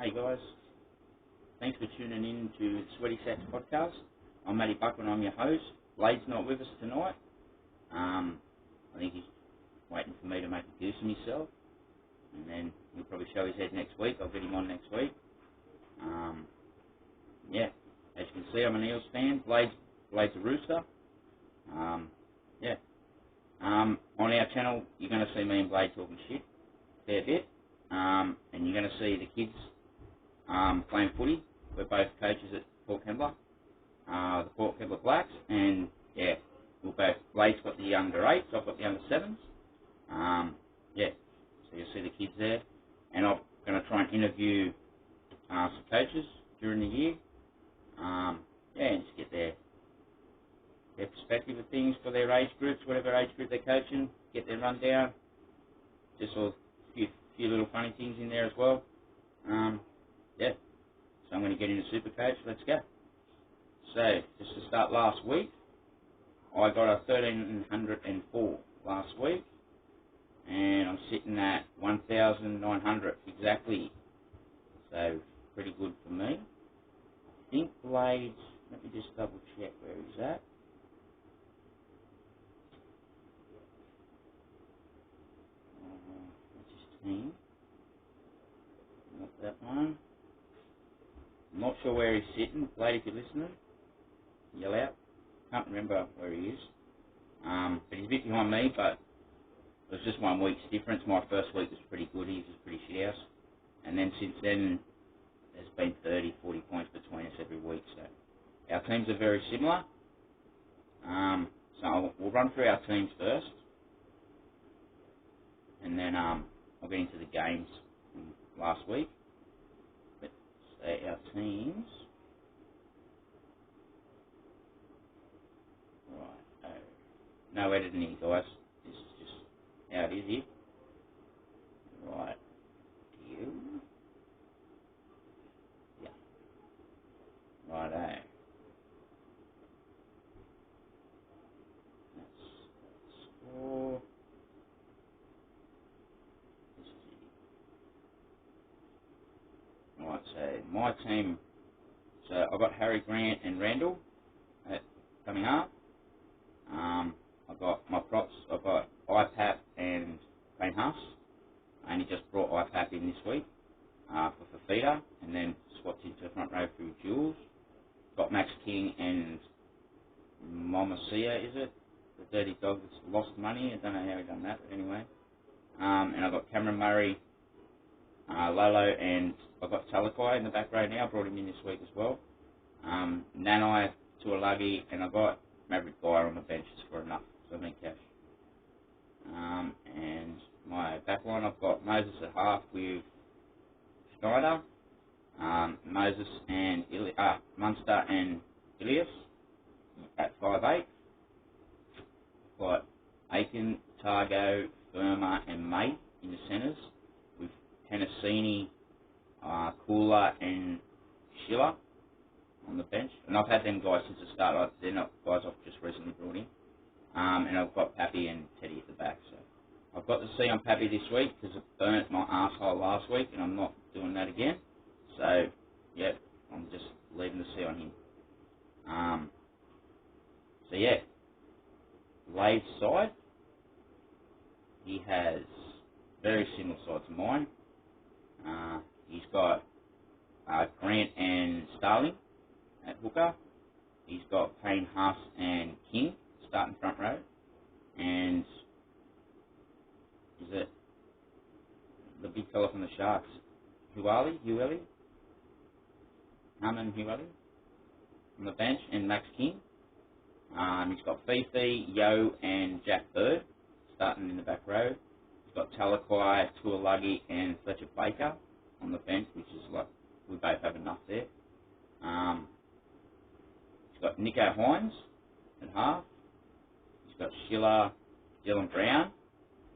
Hey guys, thanks for tuning in to the Sweaty Sats podcast. I'm Matty Buckland, I'm your host. Blade's not with us tonight. I think he's waiting for me to make a goose of myself, and then he'll probably show his head next week. I'll get him on next week. Yeah, as you can see, I'm an Eels fan. Blade's a Rooster. On our channel, you're going to see me and Blade talking shit a fair bit, and you're going to see the kids playing footy. We're both coaches at Port Kembla, the Port Kembla Blacks, and yeah, Blade's got the under 8s, I've got the under 7s. So you'll see the kids there, and I'm going to try and interview some coaches during the year, and just get their perspective of things for their age groups, whatever age group they're coaching, get their rundown, just a few little funny things in there as well. So I'm going to get into Super Coach. Let's go. So, just to start last week, I got a 1,304 last week, and I'm sitting at 1,900 exactly. So, pretty good for me. I think Blades, let me just double check where he's at. That's his team. Not that one. I'm not sure where he's sitting. Blade, if you're listening, yell out. Can't remember where he is. But he's a bit behind me, but it was just 1 week's difference. My first week was pretty good. His was pretty shit house. And then since then, there's been 30, 40 points between us every week. So our teams are very similar. So we'll run through our teams first. And then I'll get into the games from last week. But say our teams. Right. No editing here, guys. This is just how it is here. Right. You. Yeah. Righto. That's score. Right, so my team, so I've got Harry Grant and Randall coming up. I've got my props, I've got IPAP and Payne Huss. I only just brought IPAP in this week for Fafita, and then swapped into the front row through Jules. Got Max King and Mama Sia, is it? The dirty dog that's lost money. I don't know how he done that, but anyway. And I've got Cameron Murray, Lolo, and I've got Talakai in the back row now. I brought him in this week as well. Nanai, Tuolagi, and I've got Maverick Guy on the bench just for enough, so I need cash. And my back line, I've got Moses at half with Schneider, Moses and Munster and Ilias at 5'8". Got Aiken, Targo, Firma, and May in the centres with Tennessini, Cooler, and Schiller on the bench. And I've had them guys since the start. They're not guys I've just recently brought in. And I've got Pappy and Teddy at the back. So I've got the C on Pappy this week because it burnt my arsehole last week, and I'm not doing that again. So, yeah, I'm just leaving the C on him. Blade's side, he has very similar side to mine. He's got Grant and Starling at hooker. He's got Payne, Huss, and King starting front row. And is it the big fella from the Sharks, Hueli? Harmon Hueli on the bench, and Max King. He's got Fifi, Yo, and Jack Bird starting in the back row. He's got Talakai, Tuolagi, and Fletcher Baker on the bench, which is like, we both have enough there. He's got Nico Hines at half. He's got Schiller, Dylan Brown,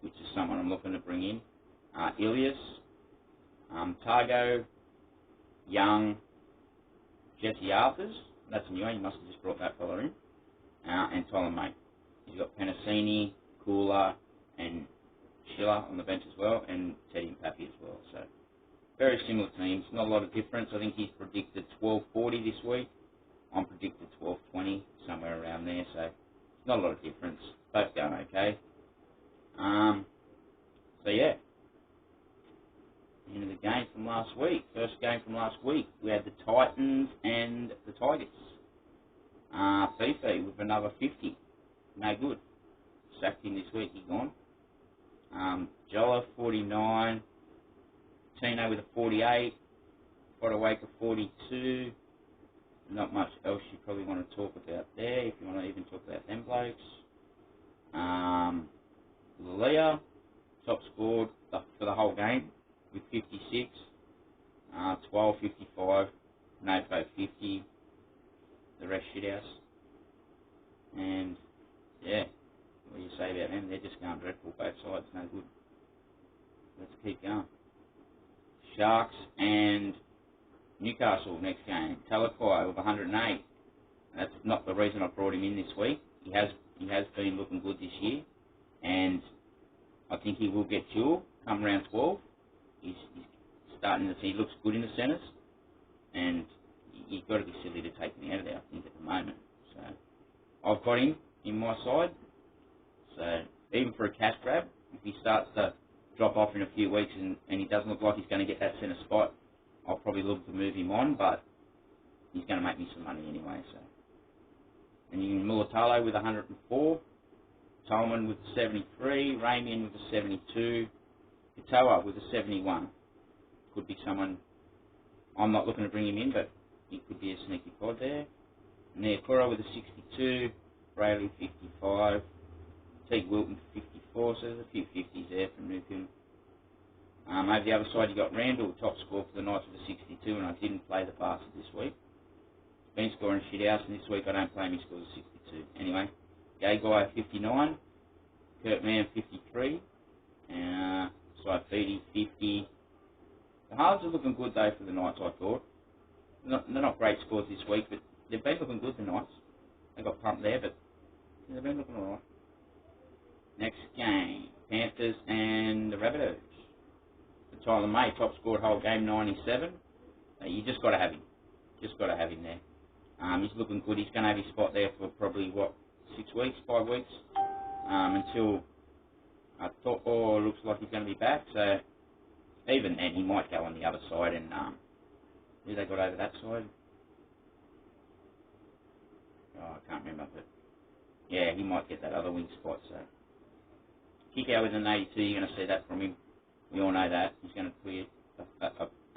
which is someone I'm looking to bring in. Ilias, Targo, Young, Jesse Arthurs. That's new. You must have just brought that fella in. And Tyler May. He's got Penasini, Cooler, and Schiller on the bench as well, and Teddy and Pappy as well. So Very similar teams, not a lot of difference. I think he's predicted 12.40 this week. I'm predicted 12.20, somewhere around there, so not a lot of difference. Both going okay. So yeah, end of the game from last week. First game from last week, we had the Titans and the Tigers. Fifi with another 50. No good. Sacked him this week, he gone. Jolla 49. Tino with a 48. Fodawake a 42. Not much else you probably want to talk about there, if you want to even talk about them blokes. Leah, top scored for the whole game with 56. 12, 55. Nofo 50. The rest shithouse. And, yeah, what do you say about them? They're just going dreadful, both sides, no good. Let's keep going. Sharks and Newcastle next game. Talakai with 108. That's not the reason I brought him in this week. He has been looking good this year, and I think he will get dual come round 12. He's starting to see he looks good in the centres, and you've got to be silly to take him out of there, I think, at the moment. So I've got him in my side. So even for a cash grab, if he starts to drop off in a few weeks and he doesn't look like he's going to get that centre spot, I'll probably look to move him on, but he's going to make me some money anyway. So, and you can Mulatalo with 104, Tolman with a 73, Ramian with a 72, Katoa with a 71. Could be someone, I'm not looking to bring him in, but he could be a sneaky pod there. Neokura with a 62, Brayley 55, Teague Wilton 54, so there's a few 50s there from Newcastle. Over the other side, you got Randall, top score for the Knights with a 62, and I didn't play the bastard this week. Been scoring shit house, and this week I don't play him, he scores a 62. Anyway, Gay Guy 59, Kurt Mann 53, Saifidi 50. The halves are looking good though for the Knights, I thought. They're not great scores this week, but they've been looking good, the Knights. They got pumped there, but they've been looking alright. Next game, Panthers and the Rabbitohs. Tyler May, top scored whole game, 97. You just got to have him. Just got to have him there. He's looking good. He's going to have his spot there for probably, 5 weeks? Until looks like he's going to be back. So even then, he might go on the other side. And who they got over that side? Oh, I can't remember. But yeah, he might get that other wing spot. So kick out with an 82. You're going to see that from him. We all know that. He's going to clear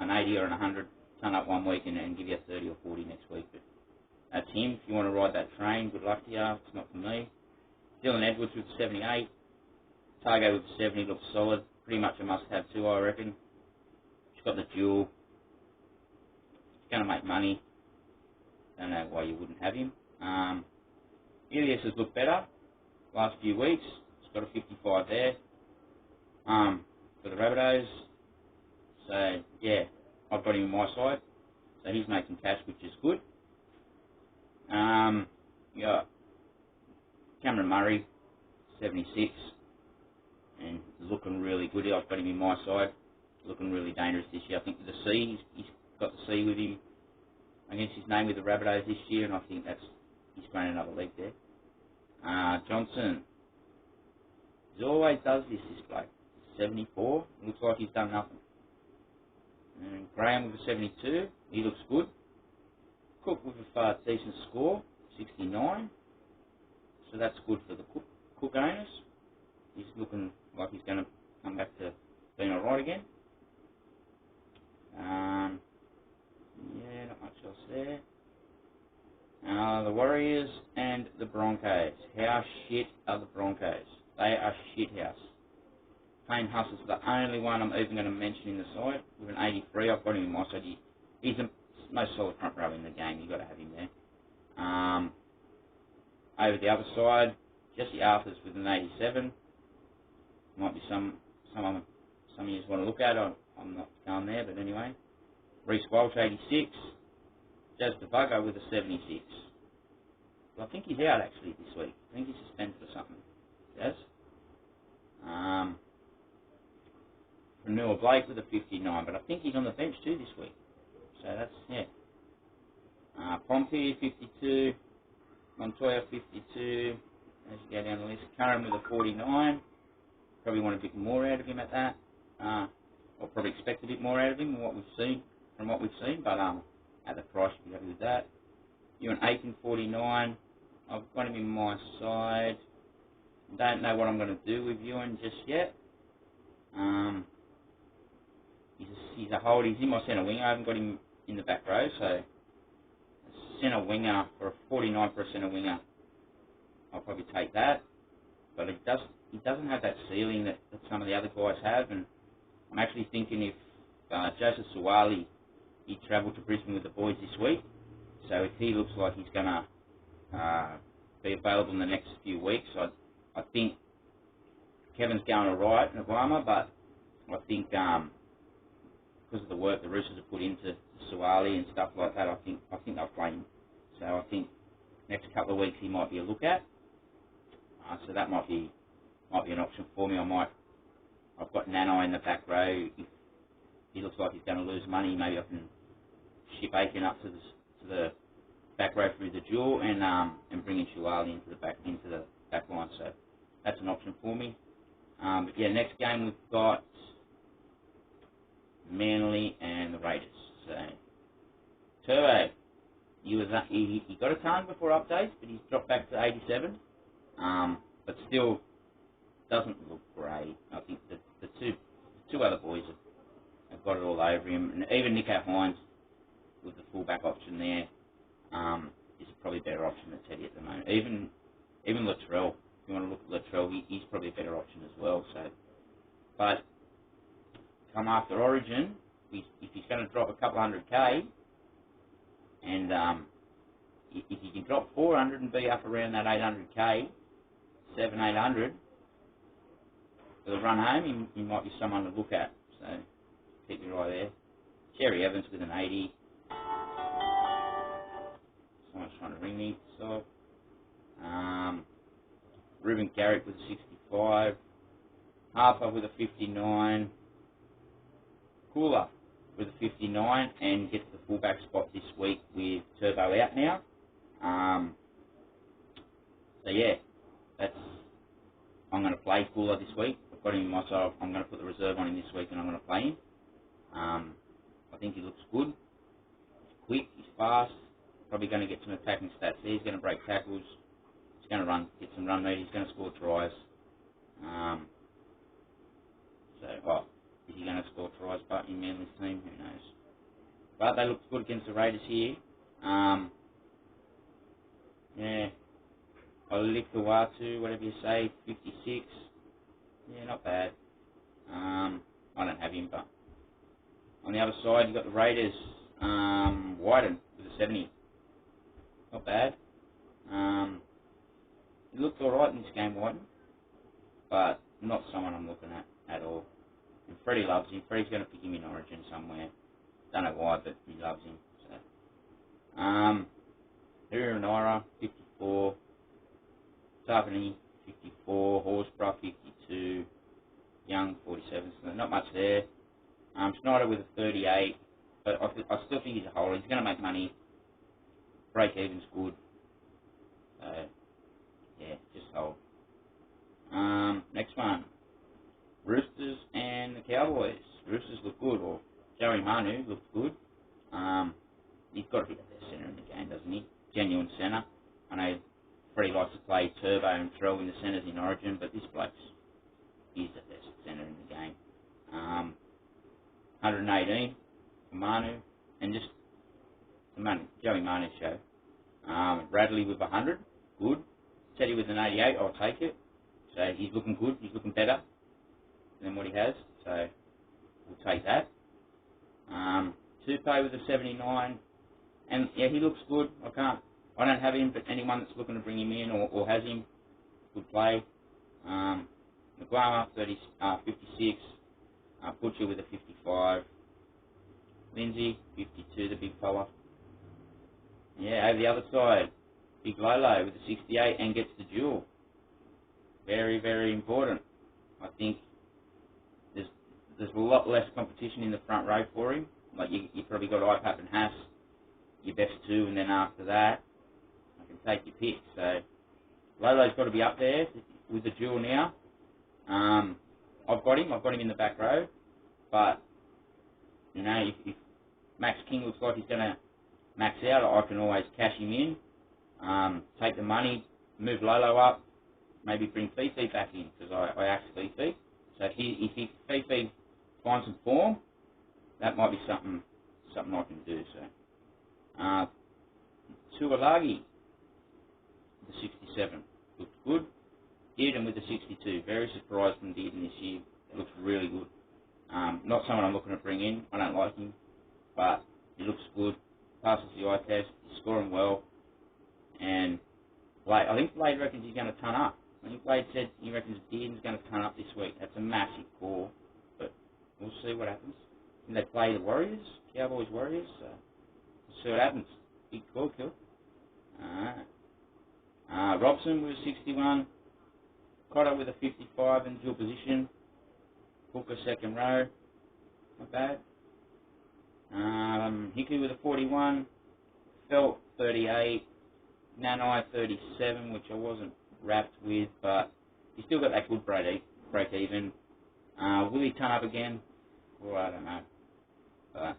an 80 or an 100, turn up one week and give you a 30 or 40 next week. But that's him. If you want to ride that train, good luck to you. It's not for me. Dylan Edwards with 78. Targo with 70 looks solid. Pretty much a must-have too, I reckon. He's got the dual. He's going to make money. Don't know why you wouldn't have him. Ilias has looked better last few weeks. He's got a 55 there. For the Rabbitohs. So, yeah, I've got him on my side. So he's making cash, which is good. Yeah, Cameron Murray, 76. And looking really good. I've got him in my side. Looking really dangerous this year. I think with the C, he's got the C with him against his name with the Rabbitohs this year, and I think he's grown another leg there. Johnson. He always does this bloke. 74. Looks like he's done nothing. And Graham with a 72. He looks good. Cook with a decent score, 69. So that's good for the Cook owners. He's looking like he's going to come back to being alright again. Yeah, not much else there. The Warriors and the Broncos. How shit are the Broncos? They are shit house. Payne Hussle's the only one I'm even going to mention in the side. With an 83, I've got him in my side. He's the most solid front row in the game. You've got to have him there. Over the other side, Jesse Arthurs with an 87. Might be some of you just want to look at. I'm not going there, but anyway. Reece Walsh, 86. Jazz DeVago with a 76. Well, I think he's out actually this week. I think he's suspended for something. Jazz. Renewal Blake with a 59, but I think he's on the bench too this week. So that's, yeah. Pompey, 52. Montoya, 52. As you go down the list. Curran with a 49. Probably want a bit more out of him at that. Or probably expect a bit more out of him than what we've seen, but at the price, you'll be happy with that. You're an Aiken, 49. I've got him in my side. Don't know what I'm going to do with Ewan just yet. He's a hold. He's in my centre winger. I haven't got him in the back row, so a centre winger for a 49 for a centre winger, I'll probably take that. But he doesn't have that ceiling that some of the other guys have, and I'm actually thinking if Joseph Suwali, he travelled to Brisbane with the boys this week, so if he looks like he's going to be available in the next few weeks, I think Kevin's going alright in Obama, but I think because of the work the Roosters have put into Suwali and stuff like that, I think they'll play him. So I think next couple of weeks he might be a look at. So that might be an option for me. I've got Nanai in the back row. If he looks like he's going to lose money, maybe I can ship Aiken up to the back row through the duel and bring in Suwali into the back line. So that's an option for me. But yeah, next game we've got Manly and the Raiders. So Turbo, he got a ton before updates, but he's dropped back to 87. But still doesn't look great. I think the two other boys have got it all over him, and even Nico Hines with the fullback option there is probably a better option than Teddy at the moment. Even Latrell, if you want to look at Latrell, he's probably a better option as well. So, but come after Origin, if he's going to drop a couple 100k, and if he can drop 400 and be up around that 800k, 800 for the run home, he might be someone to look at. So keep your eye there. Cherry Evans with an 80. Someone's trying to ring me. So Ruben Garrick with a 65. Harper with a 59. Cooler with a 59 and gets the fullback spot this week with Turbo out now. So yeah, I'm going to play Cooler this week. I've got him in my side. I'm going to put the reserve on him this week and I'm going to play him. I think he looks good. He's quick, he's fast, probably going to get some attacking stats there. He's going to break tackles. He's going to get some run meter. He's going to score tries. Is he going to score tries but in Manly's team? Who knows? But they look good against the Raiders here. Yeah. Olikuwatu, whatever you say, 56. Yeah, not bad. I don't have him, but on the other side, you've got the Raiders, Wyden with a 70. Not bad. He looked alright in this game, Wyden, but not someone I'm looking at all. And Freddie loves him. Freddie's going to pick him in Origin somewhere. Don't know why, but he loves him. So, Hiranira, 54. Tarpany, 54. Horsburgh, 52. Young, 47. So not much there. Schneider with a 38. But I still think he's a holder. He's going to make money. Break even's good. So, yeah, just hold. Next one. Roosters and the Cowboys. Roosters look good, or Joey Manu looks good. He's got to be the best centre in the game, doesn't he? Genuine centre. I know Freddie likes to play Turbo and Trell in the centres in Origin, but this bloke's he's the best centre in the game. 118 for Manu, and just the Joey Manu show. Radley with 100, good. Teddy with an 88, I'll take it. So he's looking good, he's looking better than what he has, so we'll take that. Tupou with a 79, and yeah, he looks good. I don't have him, but anyone that's looking to bring him in or has him, good play. Maguama 56, Butcher with a 55, Lindsay 52, the big fella. Yeah, over the other side, Big Lolo with a 68 and gets the duel. Very, very important. I think there's a lot less competition in the front row for him. Like you probably got IPAP and Haas, your best two, and then after that, I can take your pick. So Lolo's got to be up there with the duel now. I've got him in the back row, but you know, if Max King looks like he's going to max out, I can always cash him in, take the money, move Lolo up, maybe bring Fifi back in, because I asked Fifi. So if Fifi finds some form, that might be something I can do. So Tuolagi, the 67, looked good. Dearden with the 62, very surprised from Dearden this year. It looks really good. Not someone I'm looking to bring in. I don't like him, but he looks good. Passes the eye test. He's scoring well. And Blade, I think Blade reckons he's going to turn up. I think Blade said he reckons Dearden's going to turn up this week. That's a massive call, but we'll see what happens. And they play the Warriors, Cowboys Warriors. So we'll see what happens. Big call, kill. Robson with a 61. Cotter with a 55 in dual position. Hooker second row. Not bad. Hickley with a 41. Felt 38. Nanai 37, which I wasn't wrapped with, but he still got that good break even. Will he turn up again? Well, I don't know. But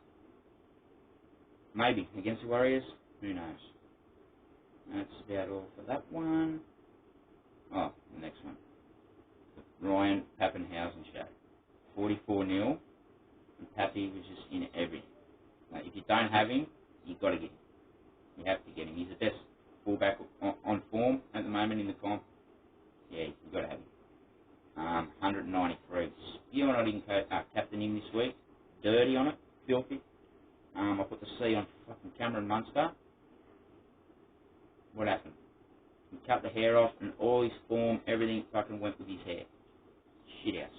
maybe against the Warriors. Who knows? That's about all for that one. Oh, the next one. The Ryan Pappenhausen show. 44-0. And Pappy was just in everything. Like, if you don't have him, you've got to get him. You have to get him. He's the best fullback on form at the moment in the comp. Yeah, you've got to have him. 193. Spion, I didn't captain him this week. Dirty on it. Filthy. I put the C on fucking Cameron Munster. What happened? He cut the hair off and all his form, everything fucking went with his hair. Shit house.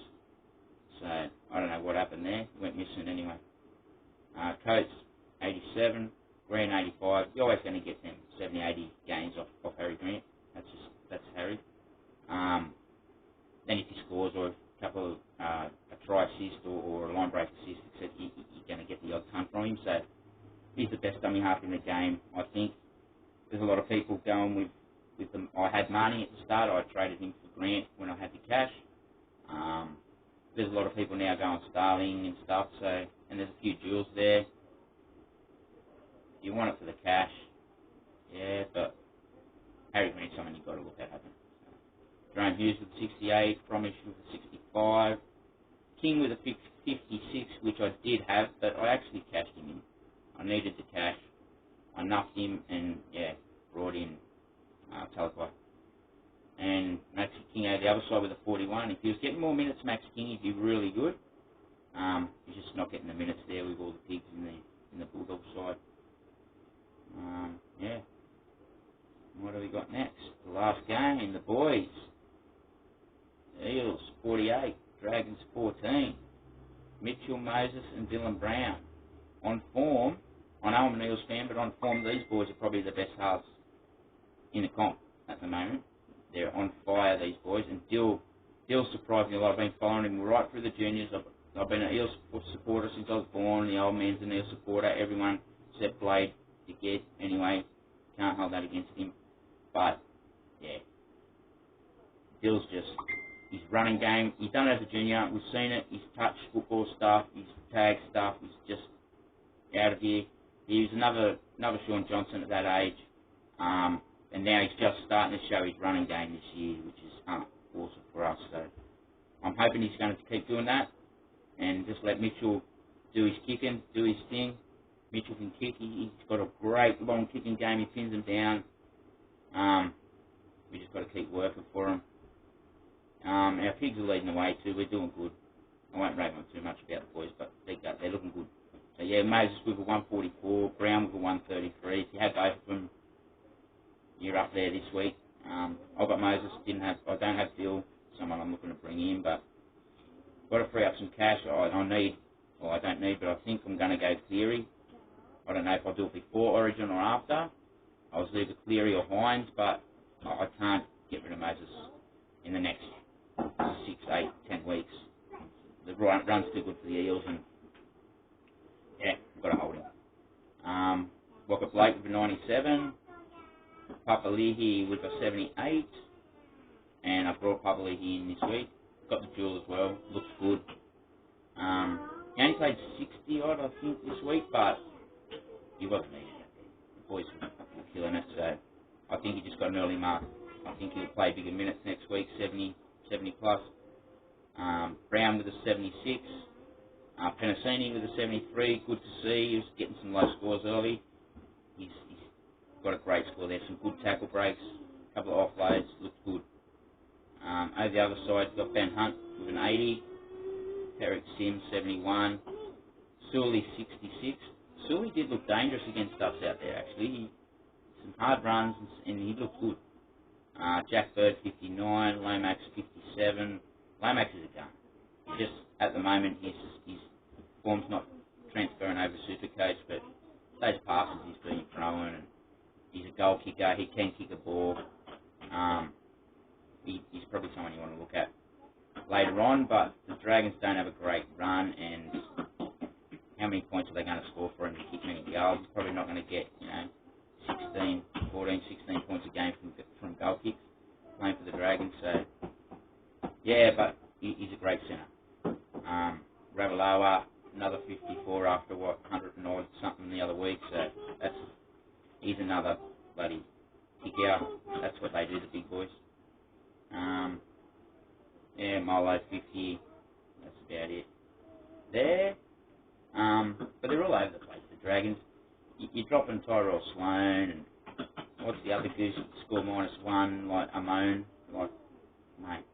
So, I don't know what happened there. He went missing anyway. Coates, 87. Green, 85. You're always going to get them 70, 80 gains off Harry Grant. That's Harry. Then if he scores or a couple of a try assist or a line break assist, etc., you're going to get the odd ton from him. So he's the best dummy half in the game, I think. There's a lot of people going with them. I had Marnie at the start. I traded him for Grant when I had the cash. There's a lot of people now going Starling and stuff. So, and there's a few duels there. If you want it for the cash, yeah, but Harry Grant's someone you've got to look at happen. Jerome Hughes with 68, Promish with 65, King with a 56, which I did have, but I actually cashed him in. I needed the cash. I nuffed him and, yeah, brought in Talakai. And Max King out the other side with a 41. If he was getting more minutes, Max King, he'd be really good. He's just not getting the minutes there with all the pigs in the Bulldog side. Yeah. What have we got next? The last game, the boys. Eels, 48. Dragons, 14. Mitchell, Moses, and Dylan Brown. On form, I know I'm an Eels fan, but on form, these boys are probably the best halves in the comp at the moment. They're on fire, these boys. And Dill's surprised me a lot. I've been following him right through the juniors. I've been an Eels supporter since I was born. The old man's an Eels supporter. Everyone except Blade to get. Anyway, can't hold that against him. But, yeah. Dill's just, his running game, he's done it as a junior. We've seen it. His touch football stuff, his tag stuff, he's just out of here. He was another Sean Johnson at that age. And now he's just starting to show his running game this year, which is awesome for us. So I'm hoping he's going to keep doing that and just let Mitchell do his kicking, do his thing. Mitchell can kick. He's got a great long kicking game. He pins them down. We just got to keep working for him. Our pigs are leading the way too. We're doing good. I won't rave on too much about the boys, but they're looking good. So yeah, Moses with a 144, Brown with a 133. If you had both of them, you're up there this week. I've got Moses. I don't have Bill, someone I'm looking to bring in, but got to free up some cash. I don't need, but I think I'm going to go Cleary. I don't know if I'll do it before Origin or after. I was either Cleary or Hines, but I can't get rid of Moses in the next 6, 8, 10 weeks. The runs too good for the Eels, and yeah, we've got to hold him. Walker Blake with a 97, Papali'i with a 78, and I brought Papali'i in this week. Got the duel as well, looks good. He only played 60 odd, I think, this week, but he wasn't needed. The boys were killing it, so I think he just got an early mark. I think he'll play bigger minutes next week, 70 plus. Brown with a 76. Penasini with a 73. Good to see. He was getting some low scores early. He's got a great score there. Some good tackle breaks. A couple of offloads. Looks good. Over the other side, you've got Ben Hunt with an 80. Eric Sims, 71. Sully, 66. Sully did look dangerous against us out there, actually. Some hard runs, and he looked good. Jack Bird, 59. Lomax, 57. Lomax is a gun. Just at the moment, his form's not transferring over Supercoach, but those passes he's been throwing, and he's a goal kicker. He can kick a ball. He's probably someone you want to look at later on, but the Dragons don't have a great run, and how many points are they going to score for him to kick many goals? He's probably not going to get, 16 points a game from goal kicks playing for the Dragons. So, yeah, but he's a great centre. Rabbitohs, another 54 after, 100 and odd something the other week, so he's another bloody kick out. That's what they do, the big boys. Yeah, Milo, 50. That's about it there. But they're all over the place, the Dragons. You're dropping Tyrell Sloan, and what's the other goose score -1, like Amon, like, mate.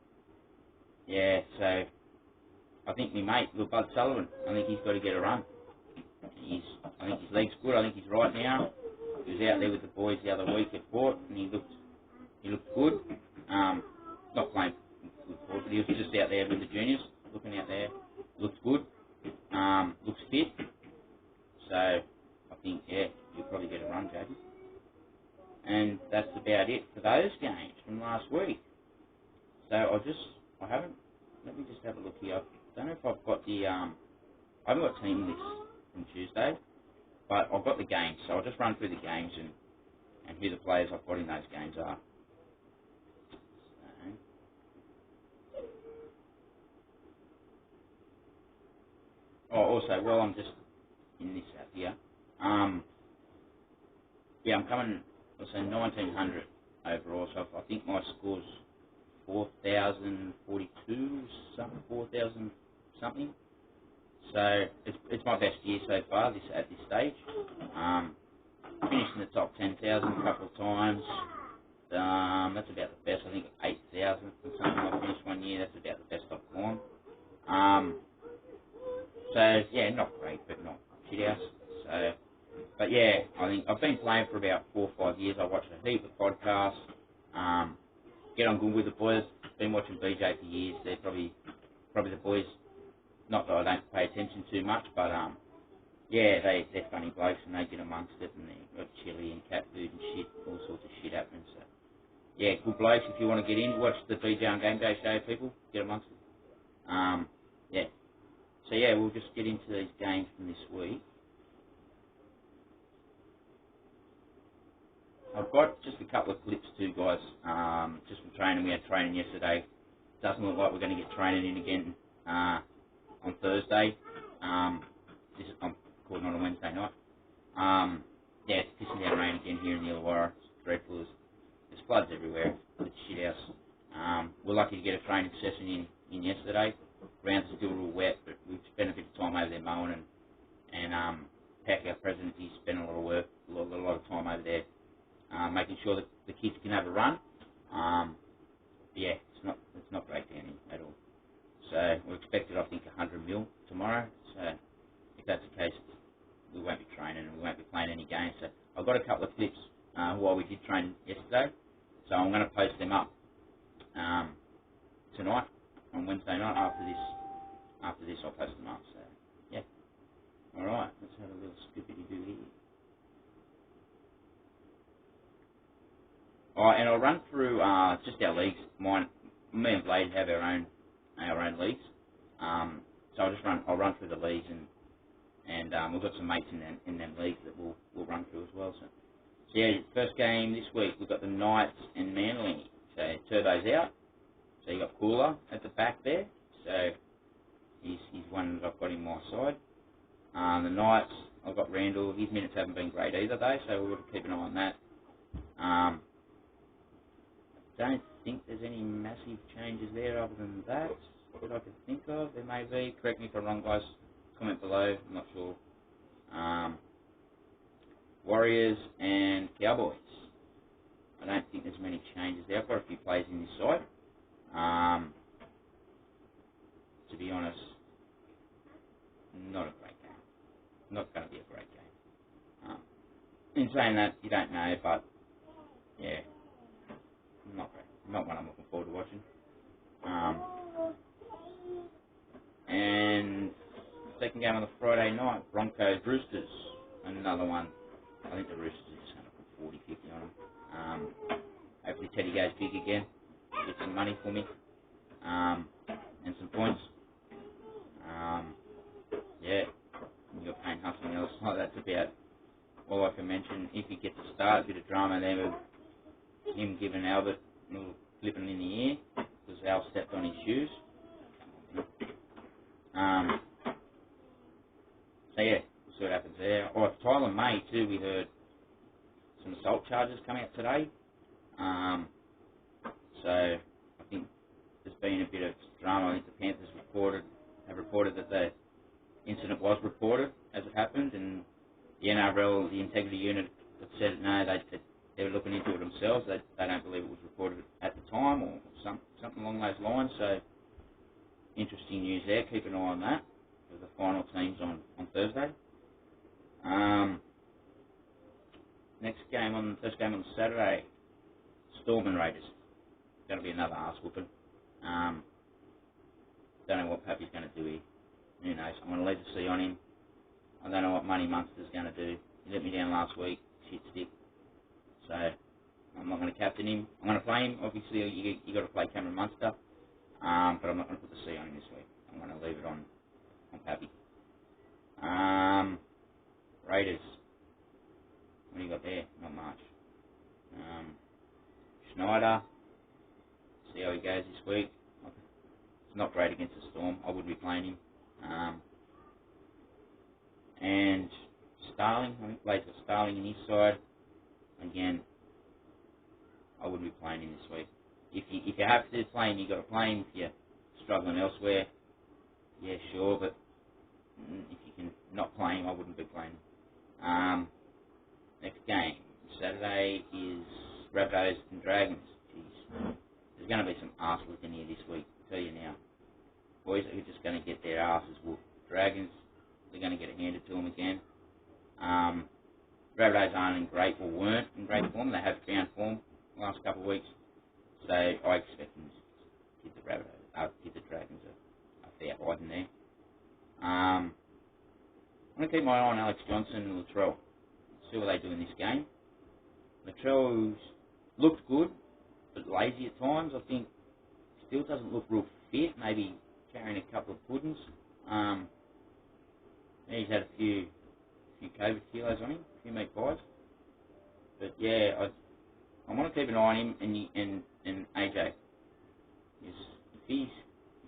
Yeah, so I think my mate, Bud Sullivan, I think he's got to get a run. I think his leg's good. I think he's right now. He was out there with the boys the other week at Port, and he looked good. Not playing good Port, but he was just out there with the juniors, looking out there. Looks good. Looks fit. So I think, yeah, you'll probably get a run, Jaden. And that's about it for those games from last week. So let me just have a look here. I don't know if I've got I haven't got team lists from Tuesday, but I've got the games, so I'll just run through the games and who the players I've got in those games are. Also, while I'm just in this app here, yeah, I'm coming, let's say 1900 overall, so I think my score's 4,042, something, 4,000 something. So it's my best year so far at this stage. Finished in the top 10,000 a couple of times. That's about the best. I think 8,000 or something I finished one year. That's about the best I've gone. So yeah, not great, but not shit house. So, but yeah, I think I've been playing for about 4 or 5 years. I watch a heap of podcasts. Get on good with the boys. Been watching BJ for years. They're probably the boys. Not that I don't pay attention too much, but yeah, they're funny blokes and they get amongst it, and they've got chili and cat food and shit, all sorts of shit happening. So yeah, good blokes. If you want to get in, watch the BJ on Game Day show, people. Get amongst it. Yeah. So yeah, we'll just get into these games from this week. I've got just a couple of clips too, guys. Just from training. We had training yesterday. Doesn't look like we're going to get training in again on Thursday. I'm recording on a Wednesday night. Yeah, it's pissing down rain again here in the Illawarra. It's dreadful. There's floods everywhere. It's shit house. We're lucky to get a training session in yesterday. Grounds are still real wet, but we've spent a bit of time over there mowing, and Pack, our president, he's spent a lot of work, a lot of time over there, making sure that the kids can have a run. Yeah, it's not great down here at all. So we're expected, I think, 100 mil tomorrow. So if that's the case, we won't be training and we won't be playing any games. So I've got a couple of clips while we did train yesterday. So I'm going to post them up tonight on Wednesday night. After this, I'll post them up. So yeah. All right. Let's have a little scoopity-doo here. All right, and I'll run through just our leagues. Me and Blade have our own leagues. So I'll run through the leagues, and we've got some mates in them leagues that we'll run through as well. So yeah, first game this week we've got the Knights and Manly. So Turbo's out, so you got Cooler at the back there. So he's one that I've got in my side. The Knights, I've got Randall. His minutes haven't been great either though, so we've got to keep an eye on that. Don't think there's any massive changes there other than that I can think of. There may be. Correct me if I'm wrong, guys. Comment below. I'm not sure. Warriors and Cowboys. I don't think there's many changes there. I've got a few plays in this side. To be honest, not a great game. Not going to be a great game. In saying that, you don't know, but yeah, not great. Not one I'm looking forward to watching. And second game on the Friday night, Broncos Roosters. Another one. I think the Roosters are just going to put 40-50 on them. Hopefully Teddy goes big again. Get some money for me. And some points. Yeah. You're paying something else. Oh, that's about all I can mention. If he gets a start, a bit of drama there with him giving Albert a little flipping in the air because Al stepped on his shoes. So yeah, we'll see what happens there. Oh, Tyler May too, we heard some assault charges come out today. So I think there's been a bit of drama. I think the Panthers have reported that the incident was reported as it happened, and the NRL, the integrity unit, have said no, they were looking into it themselves. They don't believe it was reported at the time or something along those lines. So interesting news there. Keep an eye on that for the final teams on Thursday. First game on Saturday, Storm and Raiders. Going to be another arse whooping. Don't know what Pappy's going to do here. Who knows? I'm going to leave the C on him. I don't know what Money Munster's going to do. He let me down last week. Shit stick. So I'm not going to captain him. I'm going to play him. Obviously, you got to play Cameron Munster. But I'm not going to put the C on him this week. I'm going to leave it on Pappy. Raiders. What do you got there? Not much. Schneider. See how he goes this week. It's not great against the Storm. I would be playing him. And Starling. I think plays with Starling in his side. Again, I wouldn't be playing him this week. If you have to play him, you got to play him. If you're struggling elsewhere, yeah, sure. But if you can not play him, I wouldn't be playing him. Next game, Saturday, is Rabbitohs and Dragons. Jeez. There's going to be some arse whooping here this week, I'll tell you now. Boys are just going to get their asses whooped. Dragons, they're going to get it handed to them again. Rabbitohs weren't in great form. They have found form the last couple of weeks. So I expect them to give the Dragons a fair hiding there. I'm going to keep my eye on Alex Johnson and Latrell. See what they do in this game. Latrell's looked good, but lazy at times. I think still doesn't look real fit. Maybe carrying a couple of puddings. He's had a few COVID kilos on him, a few meat pies. But yeah, I want to keep an eye on him and AJ. If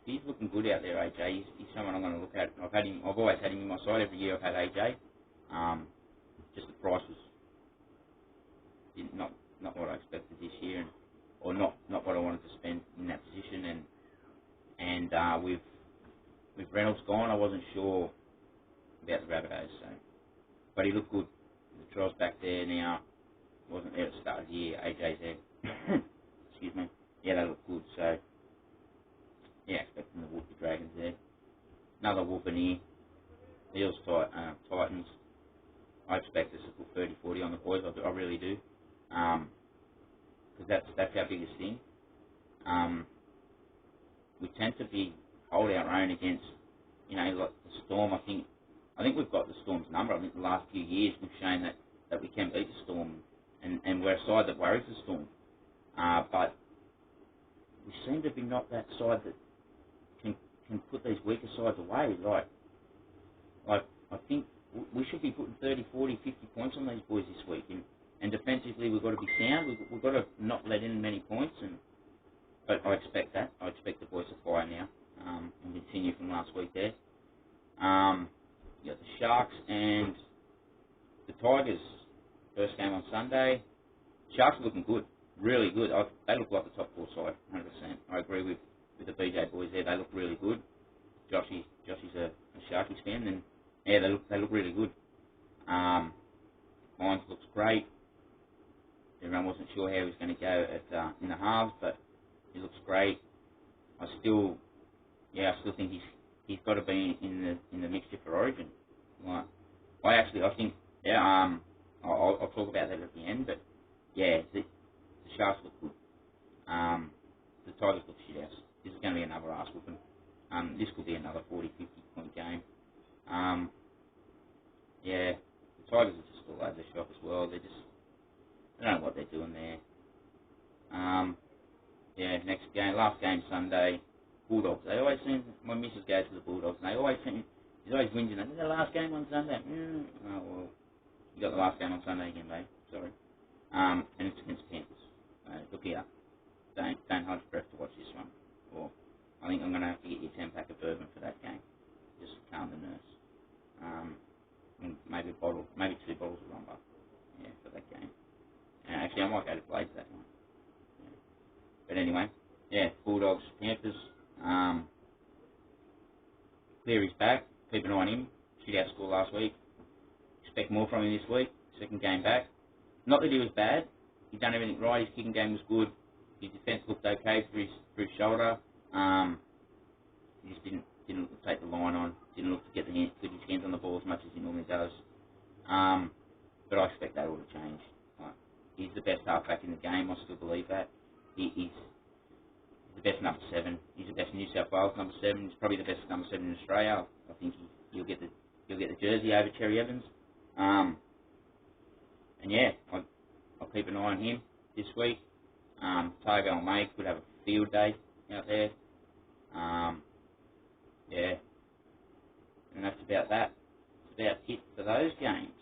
he's looking good out there, AJ, he's someone I'm going to look at. I've always had him in my side. Every year I've had AJ. Just the price was not what I expected this year, or not what I wanted to spend in that position. And with Reynolds gone, I wasn't sure about the Rabbitohs. So, but he looked good. The trial's back there now. Wasn't there at the start of the year. AJ's there. Excuse me. Yeah, they look good. So yeah, expecting to whoop the Dragons there. Another whooping here. Eels Titans. I expect us to put 30-40 on the boys. I really do. Because that's our biggest thing. We tend to hold our own against, like the Storm. I think we've got the Storm's number. I think the last few years we've shown that we can beat the Storm, and we're a side that worries the Storm. But we seem to be not that side that can put these weaker sides away. Like I think we should be putting 30, 40, 50 points on these boys this week. And defensively, we've got to be sound. We've got to not let in many points. But I expect that. I expect the boys to fire now and continue from last week there. You got the Sharks and the Tigers. First game on Sunday. Sharks are looking good. Really good. They look like the top 4 side, 100%. I agree with the BJ boys there. They look really good. Joshie's a Sharkies fan, and yeah, they look really good. Mines looks great. Everyone wasn't sure how he was going to go in the halves, but he looks great. I still think he's got to be in the mixture for Origin. Like, I think I'll talk about that at the end, but yeah, the Sharks look good. The Tigers look shit house. This is going to be another ass whooping. This could be another 40, 50 point game. Yeah, the Tigers are just all over the shop as well. I don't know what they're doing there. Yeah, next game, last game Sunday, Bulldogs. They always seem, my missus goes to the Bulldogs, and he's always whinging. I think the last game on Sunday. Oh well, you got the last game on Sunday again, mate. Sorry. And it's against Panthers. Look here. Don't hold your breath to watch this one. Or I think I'm going to have to get you a 10-pack of bourbon for that game. Just to calm the nerves. And maybe 2 bottles of rumba. Yeah, for that game. Actually, I might go to Blades that night. Yeah. But anyway, yeah, Bulldogs, Panthers. Cleary's back. Keep an eye on him. Shit out score last week. Expect more from him this week. Second game back. Not that he was bad. He'd done everything right. His kicking game was good. His defence looked okay for his shoulder. He just didn't look to take the line on. Didn't look to get his hands on the ball as much as he normally does. But I expect that all to change. He's the best halfback in the game. I still believe that. He's the best number 7. He's the best New South Wales number 7. He's probably the best number 7 in Australia. I think he'll get the jersey over Cherry Evans. And yeah, I'll keep an eye on him this week. Targo and May could have a field day out there. Yeah, and that's about that. That's about it for those games.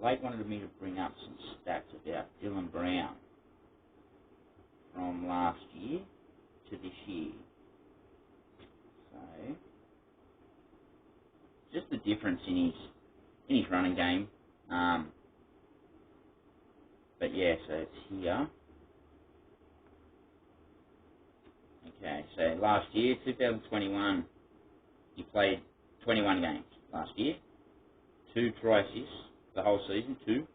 Blake wanted me to bring up some stats about Dylan Brown from last year to this year. So, just the difference in his running game. But yeah, so it's here. Okay, so last year, 2021, he played 21 games last year. 2 try assists the whole season, 2.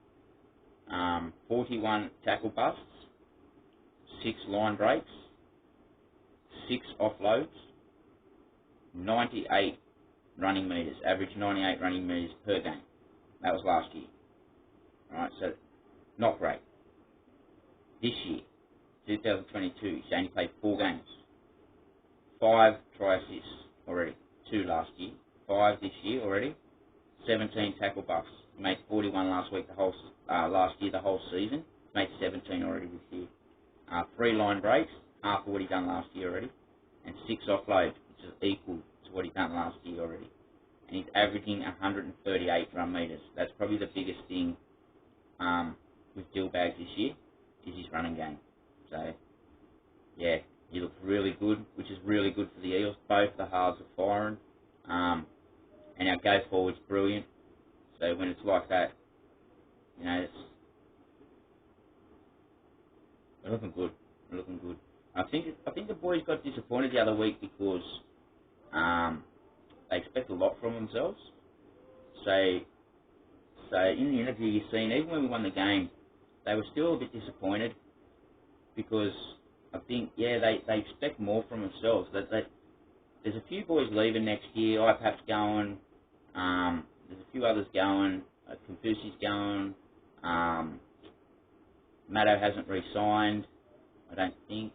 41 tackle busts, 6 line breaks, 6 offloads, 98 running metres, average 98 running metres per game. That was last year. Alright, so not great. This year, 2022, he's only played 4 games. 5 try assists already. 2 last year. 5 this year already. 17 tackle buffs. He made 41 last week, last year, the whole season. He made 17 already this year. 3 line breaks, half of what he done last year already. And 6 offloads, which is equal to what he done last year already. And he's averaging 138 run metres. That's probably the biggest thing with Dillbags this year, is his running game. So, yeah, he looks really good, which is really good for the Eels. Both the halves are firing. And our go forward's brilliant. So when it's like that, you know, we're looking good. We're looking good. I think the boys got disappointed the other week because they expect a lot from themselves. So in the interview you've seen, even when we won the game, they were still a bit disappointed because I think, yeah, they expect more from themselves. There's a few boys leaving next year. IPAP's going. There's a few others going. Confuci's going. Maddo hasn't re-signed, I don't think.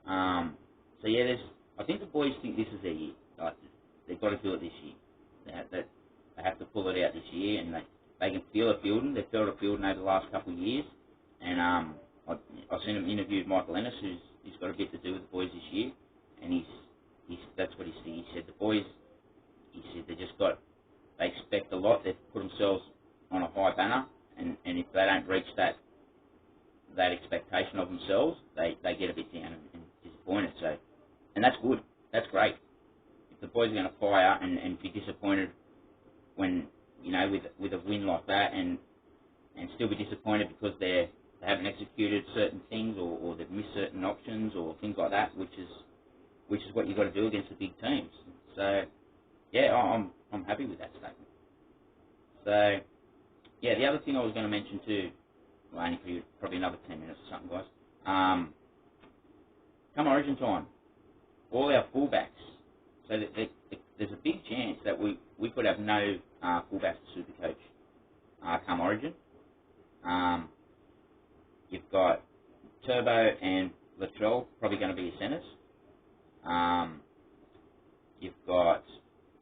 So yeah, I think the boys think this is their year. Like, they've got to do it this year. They have to pull it out this year, and they can feel it building. They've felt it building over the last couple of years. And I've seen him interview Michael Ennis, who's got a bit to do with the boys this year. different options or things like that, which is what you've got to do against the big teams. So yeah, I'm happy with that statement. So yeah, the other thing I was going to mention too, well, only for probably another 10 minutes or something, guys. Come Origin time, all our fullbacks. So there's a big chance that we could have no fullbacks to Supercoach come Origin. You've got Turbo and Latrell probably going to be your centres. You've got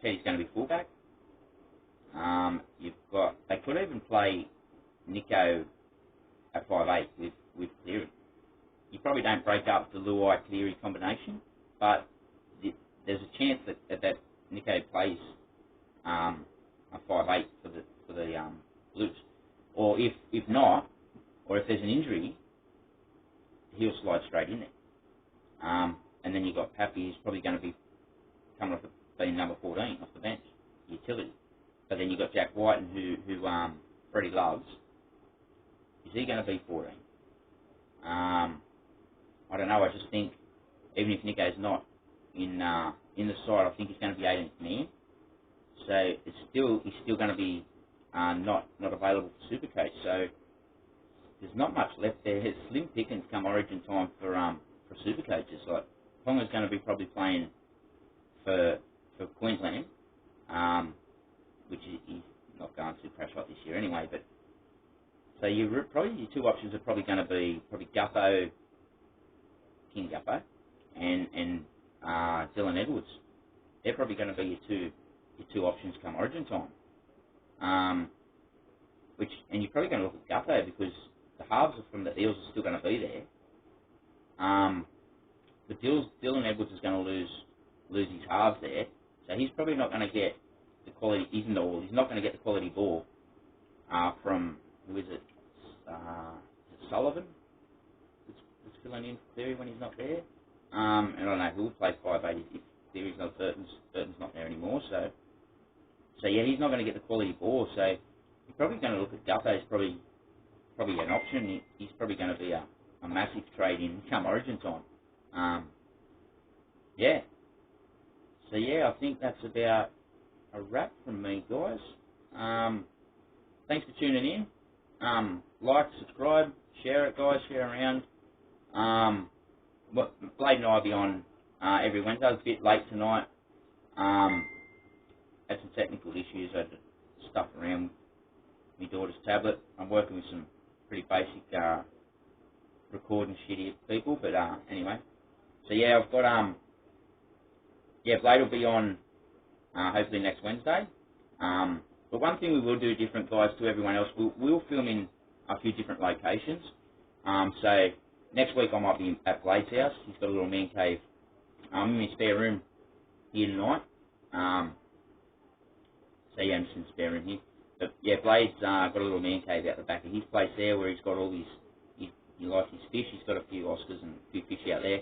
Teddy's going to be fullback. They could even play Nico at 5'8" with Cleary. You probably don't break up the Luai-Cleary combination, but there's a chance that Nico plays a 5'8" for the Blues. Or if not, or if there's an injury, he'll slide straight in there. And then you've got Pappy, who's probably going to be coming off being number 14 off the bench, utility. But then you've got Jack Whiten, who Freddie loves. Is he going to be 14? I don't know. I just think even if Nico's not in the side, I think he's going to be 18th man. So he's still going to be not available for Supercoach. So there's not much left there. It's slim pickings come Origin time for Supercoaches. Like Ponga's going to be probably playing for Queensland, which he's not going to crash like this year anyway. But so your two options are probably going to be Guppo, King Guppo, and Dylan Edwards. They're probably going to be your two options come Origin time. And you're probably going to look at Guppo because the halves from the Eels are still going to be there. But Dylan Edwards is going to lose his halves there, so he's probably not going to get the quality. He's not going to get the quality ball from who is it? Is it Sullivan? That's filling in for Cleary when he's not there. And I don't know who will play 5'8" if Cleary's not Burton's not there anymore. So yeah, he's not going to get the quality ball. So you're probably going to look at Guppo as probably an option. He's probably going to be a massive trade in come Origin time. Yeah. So yeah, I think that's about a wrap from me, guys. Thanks for tuning in. Like, subscribe, share it, guys. Share around. Blade and I will be on every Wednesday. It's a bit late tonight. Had some technical issues. I had to stuff around my daughter's tablet. I'm working with some pretty basic recording shitty people, but anyway. So yeah, I've got Blade will be on hopefully next Wednesday. But one thing we will do different, guys, to everyone else, we'll film in a few different locations. So next week I might be at Blade's house. He's got a little man cave in his spare room here tonight. So yeah, I'm just in the spare room here. But yeah, Blade's got a little man cave out the back of his place there where he's got all he likes his fish. He's got a few Oscars and a few fish out there.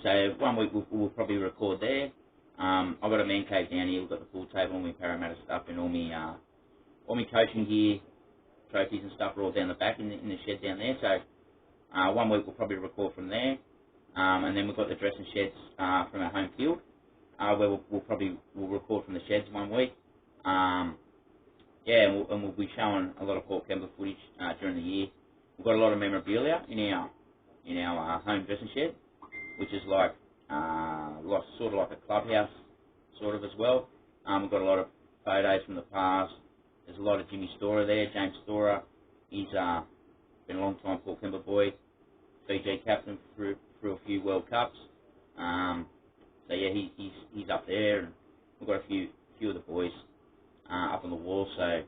So one week we'll probably record there. I've got a man cave down here. We've got the pool table, all my Parramatta stuff, and all my coaching gear, trophies and stuff are all down the back in the shed down there. So one week we'll probably record from there, and then we've got the dressing sheds from our home field, where we'll record from the sheds one week. Yeah, and we'll be showing a lot of Port Kembla footage during the year. We've got a lot of memorabilia in our home dressing shed, which is like sort of like a clubhouse, sort of as well. We've got a lot of photos from the past. There's a lot of Jimmy Storer there, James Storer. He's been a long time Port Kembla boy, Fiji captain through a few World Cups. So yeah, he's up there, and we've got a few of the boys up on the wall. So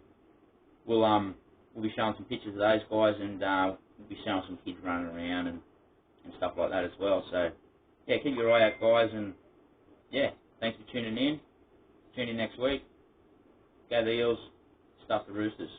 we'll be showing some pictures of those guys, and we'll be showing some kids running around and stuff like that as well. So yeah, keep your eye out, guys, and yeah, thanks for tuning in. Tune in next week. Go the Eels, stuff the Roosters.